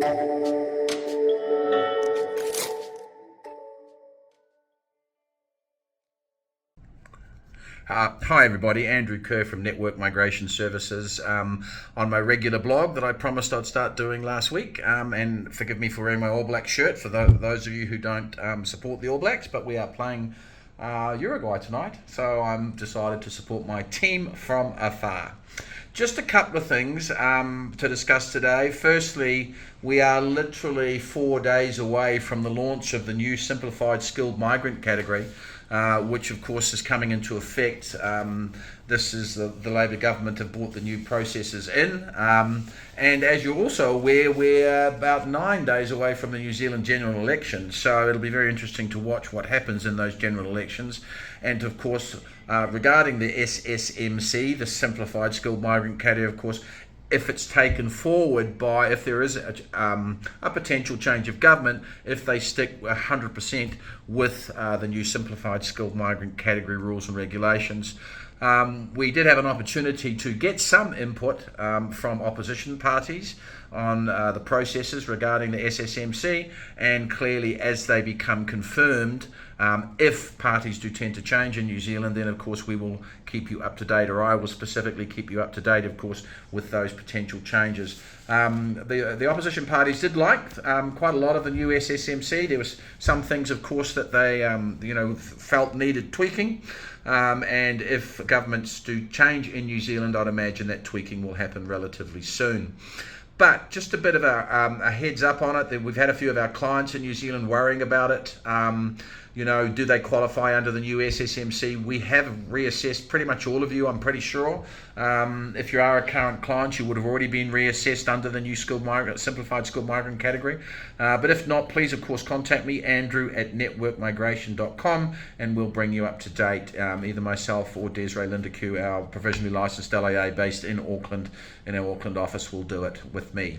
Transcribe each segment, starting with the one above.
Hi everybody, Andrew Kerr from Network Migration Services on my regular blog that I promised I'd start doing last week, and forgive me for wearing my All Blacks shirt for those of you who don't support the All Blacks, but we are playing Uruguay tonight, so I'm decided to support my team from afar. Just a couple of things to discuss today. Firstly, we are literally 4 days away from the launch of the new simplified skilled migrant category, which of course is coming into effect. This is the Labor government have brought the new processes in, and as you're also aware, we're about 9 days away from the New Zealand general election, so it'll be very interesting to watch what happens in those general elections. And of course, regarding the SSMC, the simplified skilled migrant category, of course, if it's taken forward if there is a potential change of government, if they stick 100% with the new simplified skilled migrant category rules and regulations. We did have an opportunity to get some input from opposition parties on the processes regarding the SSMC, and clearly as they become confirmed, if parties do tend to change in New Zealand, then of course we will keep you up to date, or I will specifically keep you up to date, of course, with those potential changes. The opposition parties did like quite a lot of the new SSMC. There was some things, of course, that they felt needed tweaking, and if governments do change in New Zealand, I'd imagine that tweaking will happen relatively soon. But just a bit of a heads up on it, that we've had a few of our clients in New Zealand worrying about it. Do they qualify under the new SSMC? We have reassessed pretty much all of you, I'm pretty sure. If you are a current client, you would have already been reassessed under the new simplified skilled migrant category. But if not, please, of course, contact me, andrew@networkmigration.com, and we'll bring you up to date. Either myself or Desiree Lindeque, our provisionally licensed LAA based in Auckland, in our Auckland office, will do it with me.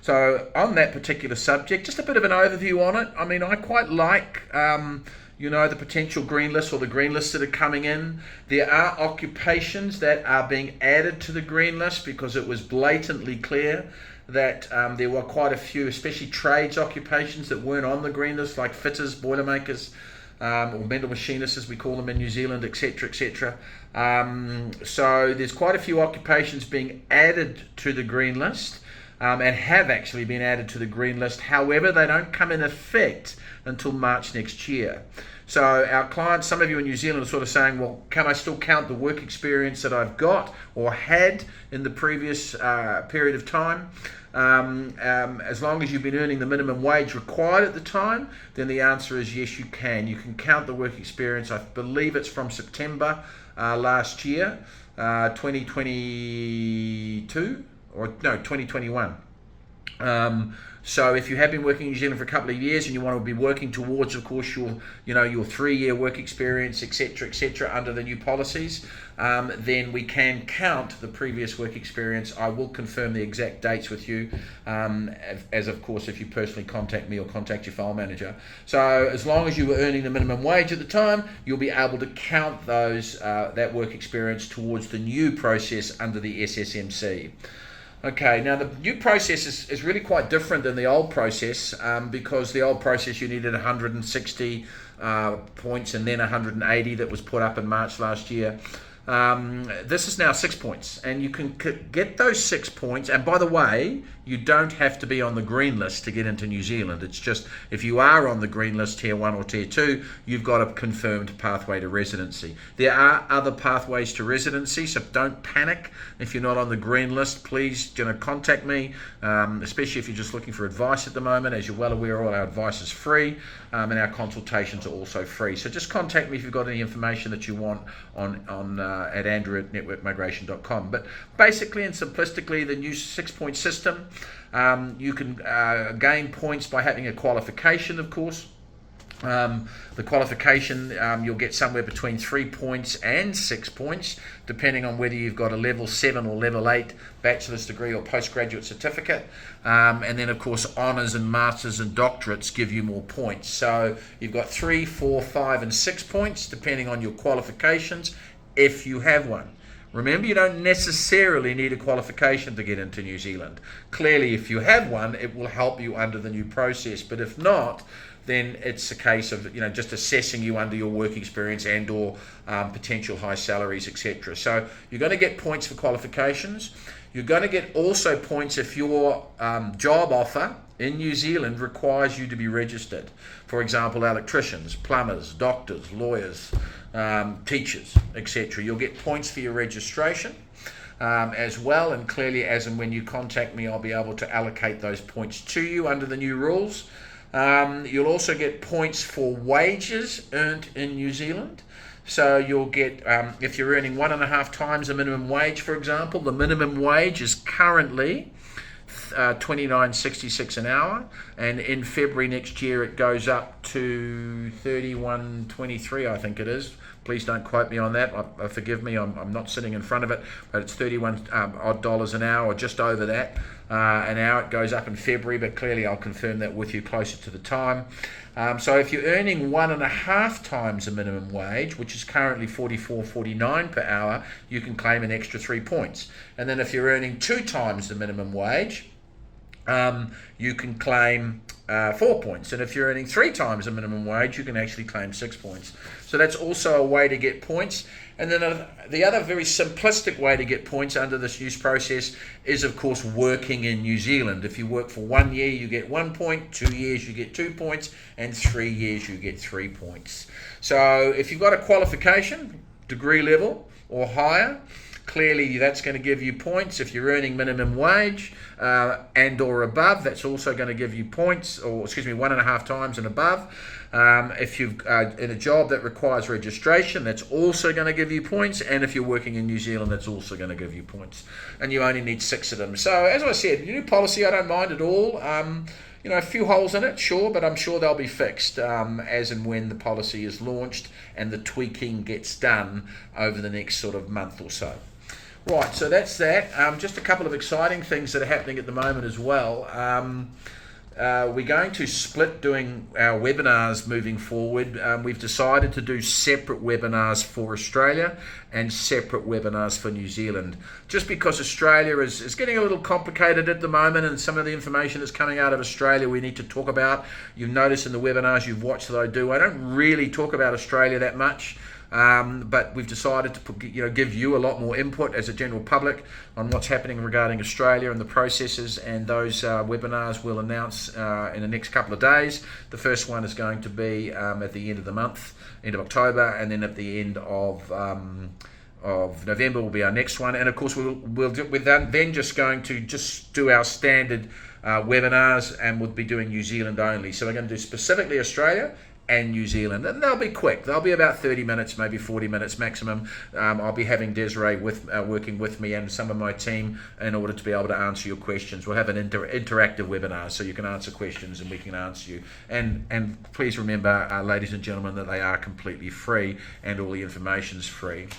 So on that particular subject, just a bit of an overview on it. I mean, I quite like the potential green list, or the green lists that are coming in. There are occupations that are being added to the green list because it was blatantly clear that there were quite a few, especially trades occupations, that weren't on the green list, like fitters, boilermakers, or metal machinists as we call them in New Zealand, etc., etc. So there's quite a few occupations being added to the green list, and have actually been added to the green list. However, they don't come in effect until March next year. So our clients, some of you in New Zealand, are sort of saying, well, can I still count the work experience that I've got or had in the previous period of time? As long as you've been earning the minimum wage required at the time, then the answer is yes, you can. You can count the work experience. I believe it's from September last year, 2022, or no, 2021. So if you have been working in New Zealand for a couple of years and you want to be working towards, of course, your 3-year work experience, etc., under the new policies, then we can count the previous work experience. I will confirm the exact dates with you, as of course if you personally contact me or contact your file manager. So as long as you were earning the minimum wage at the time, you'll be able to count those that work experience towards the new process under the SSMC. Okay, now the new process is really quite different than the old process, because the old process you needed 160 points and then 180 that was put up in March last year. This is now 6 points, and you can get those 6 points. And by the way, you don't have to be on the green list to get into New Zealand. It's just if you are on the green list, Tier 1 or Tier 2, you've got a confirmed pathway to residency. There are other pathways to residency, so don't panic if you're not on the green list. Please contact me, especially if you're just looking for advice at the moment. As you're well aware, all our advice is free, and our consultations are also free. So just contact me if you've got any information that you want at andrew@networkmigration.com. But basically and simplistically, the new 6-point system, you can gain points by having a qualification, of course. The qualification, you'll get somewhere between 3 points and 6 points, depending on whether you've got a level 7 or level 8 bachelor's degree or postgraduate certificate. And then, of course, honours and masters and doctorates give you more points. So you've got 3, 4, 5 and 6 points, depending on your qualifications, if you have one. Remember, you don't necessarily need a qualification to get into New Zealand. Clearly, if you have one, it will help you under the new process. But if not, then it's a case of just assessing you under your work experience and or potential high salaries, etc. So you're going to get points for qualifications. You're going to get also points if your job offer in New Zealand requires you to be registered. For example, electricians, plumbers, doctors, lawyers, teachers, etc. You'll get points for your registration as well, and clearly as and when you contact me, I'll be able to allocate those points to you under the new rules. You'll also get points for wages earned in New Zealand. So you'll get, if you're earning 1.5 times the minimum wage, for example, the minimum wage is currently $29.66 an hour, and in February next year it goes up to $31.23, I think it is. Please don't quote me on that. Forgive me, I'm not sitting in front of it, but it's 31 odd dollars an hour, or just over that an hour. It goes up in February, but clearly I'll confirm that with you closer to the time. So if you're earning 1.5 times the minimum wage, which is currently $44.49 per hour, you can claim an extra 3 points. And then if you're earning 2 times the minimum wage, you can claim 4 points. And if you're earning 3 times the minimum wage, you can actually claim 6 points. So that's also a way to get points. And then the other very simplistic way to get points under this use process is, of course, working in New Zealand. If you work for 1 year, you get 1 point, 2 years, you get 2 points, and 3 years, you get 3 points. So if you've got a qualification, degree level or higher, clearly that's going to give you points. If you're earning minimum wage and or above, that's also going to give you points, or 1.5 times and above. If you've in a job that requires registration, that's also going to give you points. And if you're working in New Zealand, that's also going to give you points. And you only need 6 of them. So as I said, new policy, I don't mind at all. A few holes in it, sure, but I'm sure they'll be fixed as and when the policy is launched and the tweaking gets done over the next sort of month or so. Right, so that's that. Just a couple of exciting things that are happening at the moment as well. We're going to split doing our webinars moving forward. We've decided to do separate webinars for Australia and separate webinars for New Zealand, just because Australia is getting a little complicated at the moment, and some of the information that's coming out of Australia we need to talk about. You've noticed in the webinars you've watched that I don't really talk about Australia that much. But we've decided to give you a lot more input as a general public on what's happening regarding Australia and the processes, and those webinars we'll announce in the next couple of days. The first one is going to be at the end of the month, end of October, and then at the end of November will be our next one. And of course we're then just going to do our standard webinars, and we'll be doing New Zealand only. So we're going to do specifically Australia and New Zealand, and they'll be quick. They'll be about 30 minutes, maybe 40 minutes maximum. I'll be having Desiree working with me and some of my team in order to be able to answer your questions. We'll have an interactive webinar, so you can answer questions and we can answer you. And please remember, ladies and gentlemen, that they are completely free and all the information's free.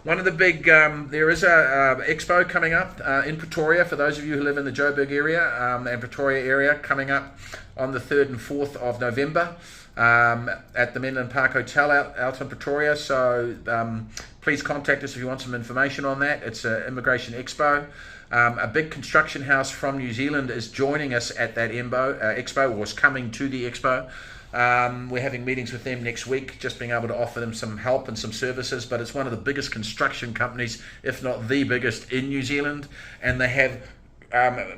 One of the big, there is a Expo coming up in Pretoria, for those of you who live in the Joburg area and Pretoria area, coming up on the 3rd and 4th of November. At the Menlyn Park Hotel out in Pretoria. So please contact us if you want some information on that. It's an Immigration Expo. A big construction house from New Zealand is joining us at that Expo, or is coming to the Expo. We're having meetings with them next week, just being able to offer them some help and some services. But it's one of the biggest construction companies, if not the biggest, in New Zealand, and they have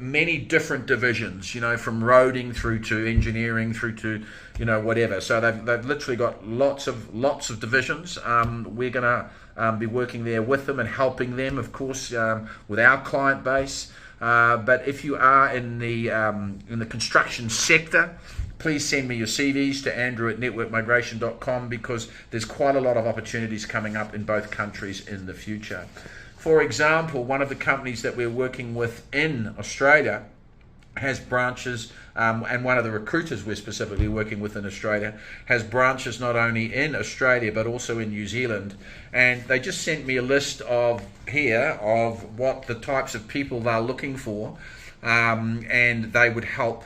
many different divisions, from roading through to engineering through to whatever. So they've literally got lots of divisions. We're going to be working there with them and helping them, of course, with our client base. But if you are in the construction sector, please send me your CVs to andrew@networkmigration.com, because there's quite a lot of opportunities coming up in both countries in the future. For example, one of the companies that we're working with in Australia has branches, and one of the recruiters we're specifically working with in Australia has branches not only in Australia but also in New Zealand. And they just sent me a list of what the types of people they're looking for, and they would help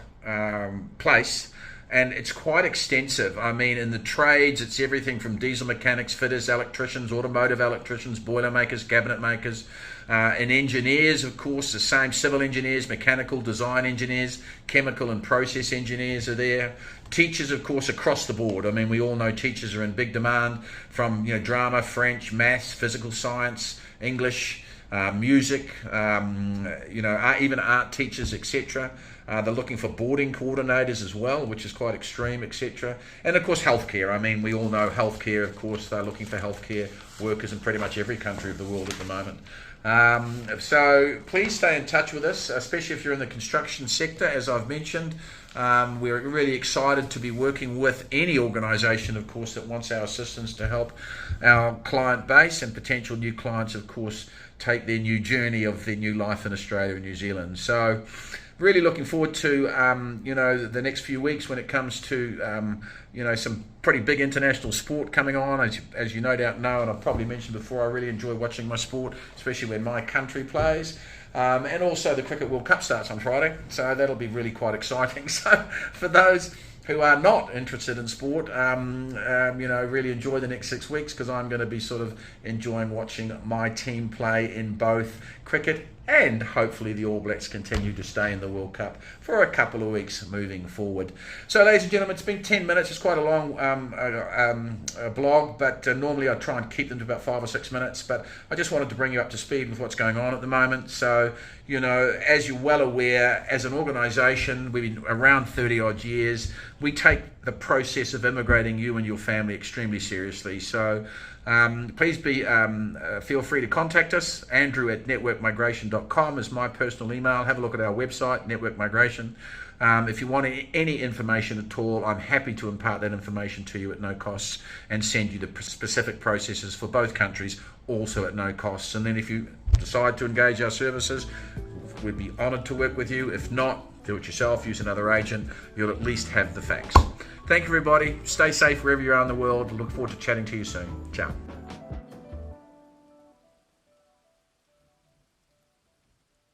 place and it's quite extensive. I mean, in the trades, it's everything from diesel mechanics, fitters, electricians, automotive electricians, boiler makers, cabinet makers, and engineers, of course, the same. Civil engineers, mechanical design engineers, chemical and process engineers are there. Teachers, of course, across the board. I mean, we all know teachers are in big demand, from drama, French, maths, physical science, English, music, even art teachers, etc. They're looking for boarding coordinators as well, which is quite extreme, etc. And of course, healthcare. I mean, we all know healthcare. Of course, they're looking for healthcare workers in pretty much every country of the world at the moment. So please stay in touch with us, especially if you're in the construction sector. As I've mentioned, we're really excited to be working with any organisation, of course, that wants our assistance to help our client base and potential new clients, of course, take their new journey of their new life in Australia and New Zealand. So really looking forward to the next few weeks when it comes to some pretty big international sport coming on. As you no doubt know, and I've probably mentioned before, I really enjoy watching my sport, especially when my country plays. And also the Cricket World Cup starts on Friday, so that'll be really quite exciting. So for those who are not interested in sport, really enjoy the next 6 weeks, because I'm going to be sort of enjoying watching my team play in both cricket, and hopefully the All Blacks continue to stay in the World Cup for a couple of weeks moving forward. So ladies and gentlemen, it's been 10 minutes. It's quite a long blog, but normally I try and keep them to about 5 or 6 minutes, but I just wanted to bring you up to speed with what's going on at the moment. So, as you're well aware, as an organisation, we've been around 30 odd years. We take the process of immigrating you and your family extremely seriously. So please feel free to contact us. Andrew@networkmigration.com is my personal email. Have a look at our website, Network Migration. If you want any information at all, I'm happy to impart that information to you at no cost and send you the specific processes for both countries, also at no cost. And then if you decide to engage our services, we'd be honoured to work with you. If not, do it yourself, use another agent. You'll at least have the facts. Thank you, everybody. Stay safe wherever you are in the world. Look forward to chatting to you soon. Ciao.